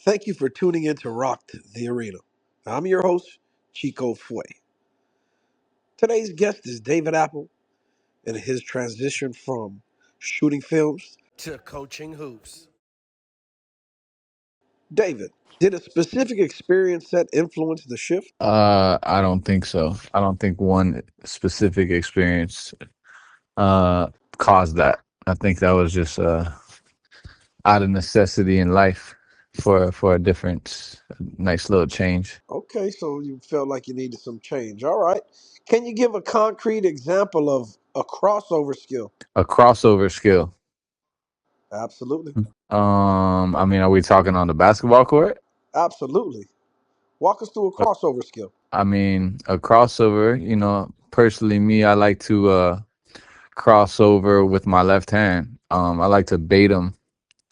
Thank you for tuning in to Rock the Arena. I'm your host, Chico Fue. Today's guest is David Apple and his transition from shooting films to coaching hoops. David, did a specific experience that influence the shift? I don't think so. I don't think one specific experience uh caused that. I think that was just out of necessity in life for a different nice little change. Okay, so you felt like you needed some change. All right. Can you give a concrete example of a crossover skill? A crossover skill. Absolutely. I mean, are we talking on the basketball court? Absolutely. Walk us through a Uh, crossover skill. I mean, a crossover, personally me, I like to cross over with my left hand. I like to bait them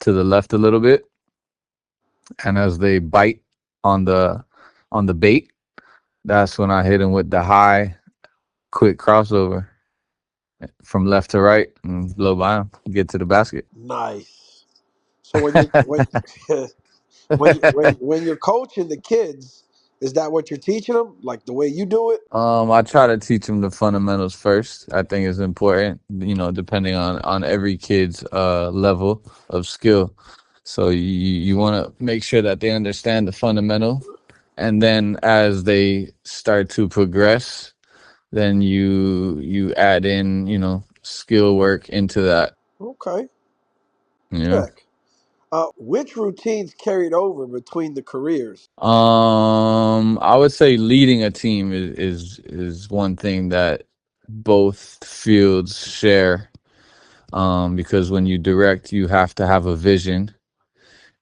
to the left a little bit, and as they bite on the bait, that's when I hit him with the high, quick crossover from left to right and blow by him, get to the basket. Nice. So when when you're coaching the kids, is that what you're teaching them? Like the way you do it? I try to teach them the fundamentals first. I think it's important, depending on every kid's level of skill. So you want to make sure that they understand the fundamental, and then as they start to progress, then you add in, skill work into that. Okay. You know. Check. Which routines carried over between the careers? I would say leading a team is one thing that both fields share. Because when you direct, you have to have a vision,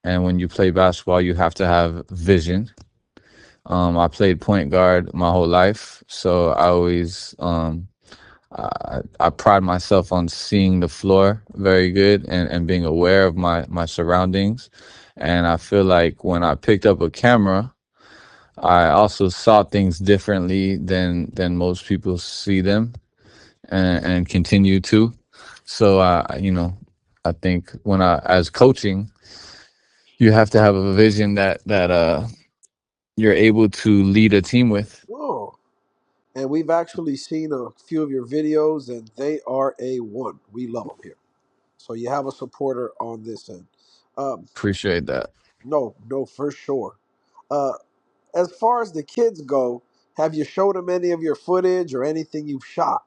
and when you play basketball, you have to have vision. I played point guard my whole life, so I pride myself on seeing the floor very good and being aware of my surroundings. And I feel like when I picked up a camera, I also saw things differently than most people see them, and continue to. So I think when I as coaching, you have to have a vision that you're able to lead a team with. Oh, and we've actually seen a few of your videos, and they are A1. We love them here. So you have a supporter on this end. Um, Appreciate that. no, no, for sure. Uh, as far as the kids go, have you showed them any of your footage or anything you've shot?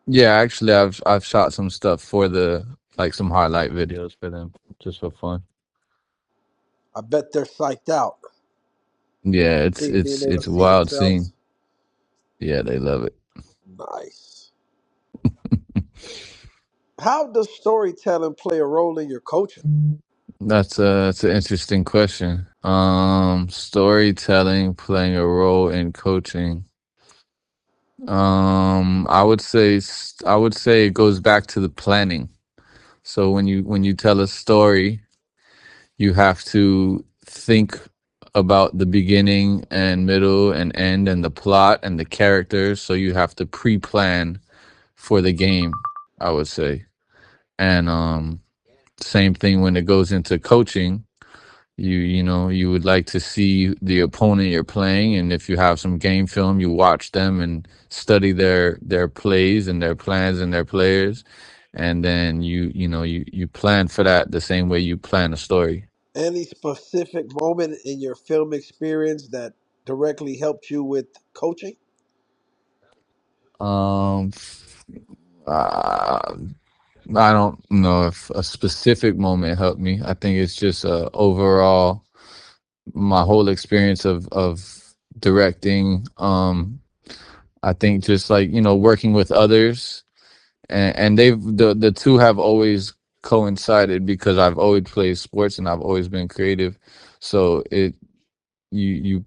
Yeah, actually, I've shot some stuff for the like some highlight videos for them just for fun. I bet they're psyched out, Yeah, it's being it's able to it's a see wild themselves. scene. Yeah, they love it. Nice. How does storytelling play a role in your coaching? That's an interesting question. Storytelling playing a role in coaching. I would say it goes back to the planning. So when you tell a story, you have to think about the beginning and middle and end and the plot and the characters. So you have to pre-plan for the game, I would say. And same thing when it goes into coaching. You would like to see the opponent you're playing, and if you have some game film, you watch them and study their plays and their plans and their players, and then you plan for that the same way you plan a story. Any specific moment in your film experience that directly helped you with coaching? um uh, I don't know if a specific moment helped me. I think it's just overall my whole experience of directing. I think just like working with others, and the two have always coincided because I've always played sports and I've always been creative. So you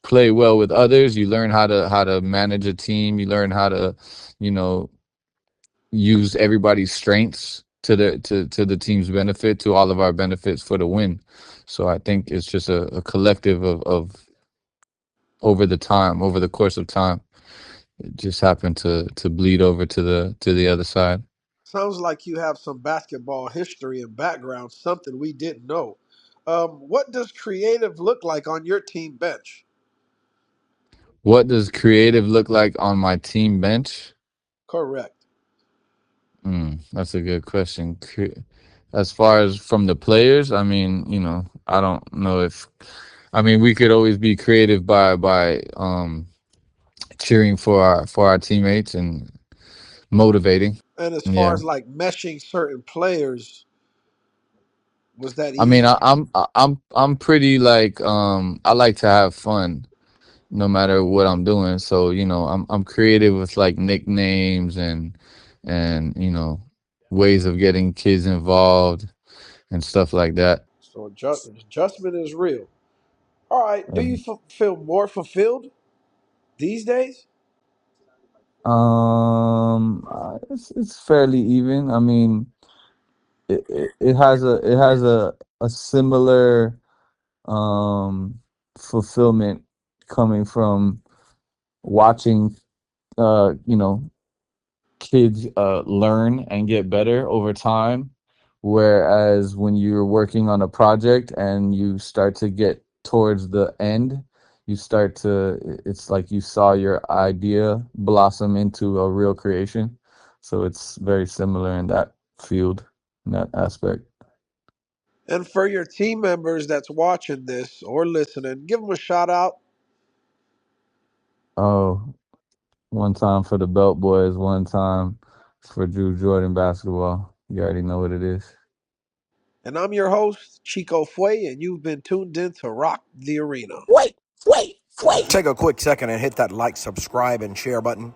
play well with others, you learn how to manage a team, you learn how to you know use everybody's strengths to the team's benefit, to all of our benefits for the win. So I think it's just a collective of over the course of time. It just happened to bleed over to the other side. Sounds like you have some basketball history and background, something we didn't know. What does creative look like on your team bench? What does creative look like on my team bench? Correct. That's a good question. As far as from the players, I mean, I don't know if, I mean, we could always be creative by cheering for our teammates and motivating. And as far Yeah. as like meshing certain players, was that I mean, easy? I'm pretty like I like to have fun no matter what I'm doing. So, I'm creative with like nicknames and ways of getting kids involved and stuff like that. So adjustment is real. All right. Do you Um, feel more fulfilled these days? it's fairly even. I mean, it has a similar um fulfillment coming from watching kids learn and get better over time, whereas when you're working on a project and you start to get towards the end, it's like you saw your idea blossom into a real creation. So it's very similar in that field, in that aspect. And for your team members that's watching this or listening, give them a shout out. Oh, one time for the Belt Boys, one time for Drew Jordan basketball. You already know what it is. And I'm your host, Chico Fue, and you've been tuned in to Rock the Arena. Wait. Take a quick second and hit that like, subscribe, and share button.